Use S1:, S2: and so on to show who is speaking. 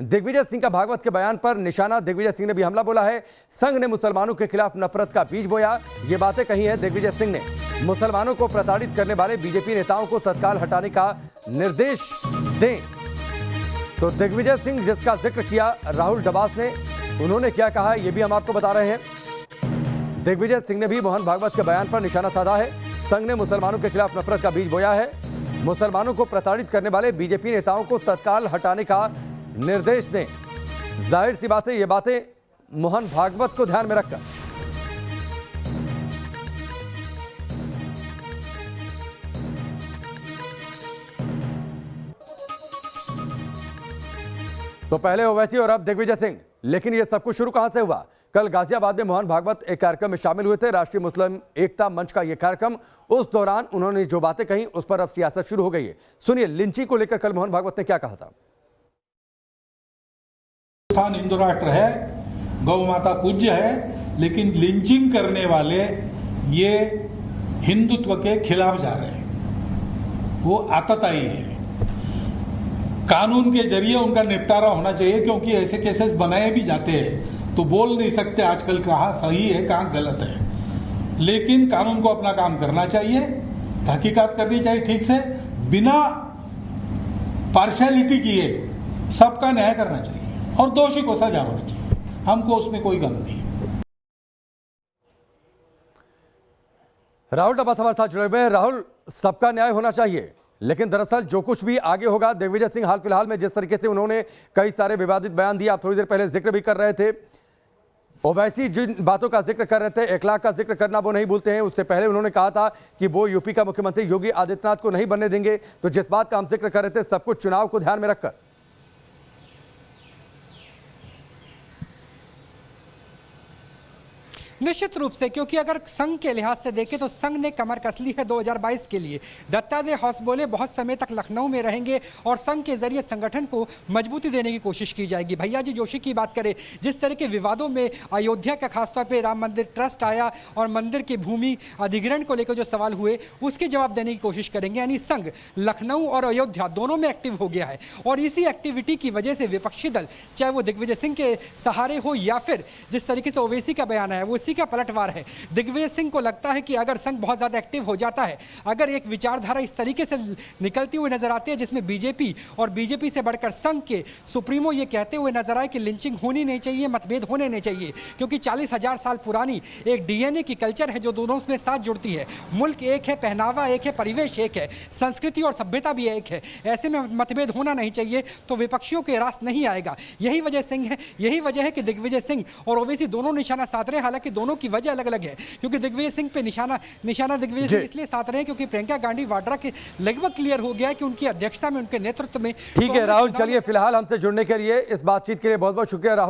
S1: दिग्विजय सिंह का भागवत के बयान पर निशाना। दिग्विजय सिंह ने भी हमला बोला है। संघ ने मुसलमानों के खिलाफ नफरत का बीज बोया, ये बातें कही है दिग्विजय सिंह ने। मुसलमानों को प्रताड़ित करने वाले बीजेपी नेताओं को तत्काल हटाने का निर्देश दें। तो दिग्विजय सिंह जिसका जिक्र किया राहुल डबास ने, उन्होंने क्या कहा ये भी हम आपको बता रहे हैं। दिग्विजय सिंह ने भी मोहन भागवत के बयान पर निशाना साधा है। संघ ने मुसलमानों के खिलाफ नफरत का बीज बोया है। मुसलमानों को प्रताड़ित करने वाले बीजेपी नेताओं को तत्काल हटाने का निर्देश दें। जाहिर सी बात है ये बातें मोहन भागवत को ध्यान में रखकर। तो पहले ओवैसी और अब दिग्विजय सिंह, लेकिन ये सब कुछ शुरू कहां से हुआ? कल गाजियाबाद में मोहन भागवत एक कार्यक्रम में शामिल हुए थे, राष्ट्रीय मुस्लिम एकता मंच का यह कार्यक्रम। उस दौरान उन्होंने जो बातें कही उस पर अब सियासत शुरू हो गई है। सुनिए लिंचिंग को लेकर कल मोहन भागवत ने क्या कहा था।
S2: हिंदुस्तान हिंदू राष्ट्र है, गौ माता पूज्य है, लेकिन लिंचिंग करने वाले ये हिंदुत्व के खिलाफ जा रहे हैं। वो आतताई है। कानून के जरिए उनका निपटारा होना चाहिए, क्योंकि ऐसे केसेस बनाए भी जाते हैं तो बोल नहीं सकते आजकल कहाँ सही है कहाँ गलत है। लेकिन कानून को अपना काम करना चाहिए, तहकीकात करनी चाहिए ठीक से, बिना पार्शियलिटी किए सबका न्याय करना चाहिए और दोषी को सजा होनी चाहिए। हमको उसमें कोई गम नहीं।
S1: राहुल डबास हमारे साथ जुड़े हुए हैं। राहुल, सबका न्याय होना चाहिए, लेकिन दरअसल जो कुछ भी आगे होगा, दिग्विजय सिंह हाल फिलहाल में जिस तरीके से उन्होंने कई सारे विवादित बयान दिए, आप थोड़ी देर पहले जिक्र भी कर रहे थे। ओवैसी जिन बातों का जिक्र कर रहे थे, इखलाक का जिक्र करना वो नहीं भूलते हैं। उससे पहले उन्होंने कहा था कि वो यूपी का मुख्यमंत्री योगी आदित्यनाथ को नहीं बनने देंगे। तो जिस बात का हम जिक्र कर रहे थे, सब कुछ चुनाव को ध्यान में रखकर।
S3: निश्चित रूप से, क्योंकि अगर संघ के लिहाज से देखें तो संघ ने कमर कस ली है 2022 के लिए। दत्तात्रेय हौसबोले बहुत समय तक लखनऊ में रहेंगे और संघ के जरिए संगठन को मजबूती देने की कोशिश की जाएगी। भैया जी जोशी की बात करें, जिस तरह के विवादों में अयोध्या का खासतौर पर राम मंदिर ट्रस्ट आया और मंदिर की भूमि अधिग्रहण को लेकर जो सवाल हुए उसके जवाब देने की कोशिश करेंगे। यानी संघ लखनऊ और अयोध्या दोनों में एक्टिव हो गया है और इसी एक्टिविटी की वजह से विपक्षी दल, चाहे वो दिग्विजय सिंह के सहारे हो या फिर जिस तरीके से ओवैसी का बयान आया, वो का पलटवार है। दिग्विजय सिंह को लगता है कि अगर संघ बहुत ज्यादा एक्टिव हो जाता है, अगर एक विचारधारा इस तरीके से निकलती हुई नजर आती है जिसमें बीजेपी और बीजेपी से बढ़कर संघ के सुप्रीमो ये कहते हुए नजर आए कि लिंचिंग होनी नहीं चाहिए, मतभेद होने नहीं चाहिए, क्योंकि 40,000 साल पुरानी एक डीएनए की कल्चर है जो दोनों में साथ जुड़ती है। मुल्क एक है, पहनावा एक है, परिवेश एक है, संस्कृति और सभ्यता भी एक है। ऐसे में मतभेद होना नहीं चाहिए, तो विपक्षियों के रास नहीं आएगा। यही वजह है कि दिग्विजय सिंह और ओवैसी दोनों निशाना साध रहे हैं। हालांकि दोनों की वजह अलग अलग है, क्योंकि दिग्विजय सिंह पे निशाना दिग्विजय सिंह इसलिए साध रहे हैं क्योंकि प्रियंका गांधी वाड्रा के लगभग क्लियर हो गया है कि उनकी अध्यक्षता में, उनके नेतृत्व में।
S1: ठीक है राहुल, चलिए फिलहाल हमसे जुड़ने के लिए, इस बातचीत के लिए बहुत बहुत शुक्रिया राहुल।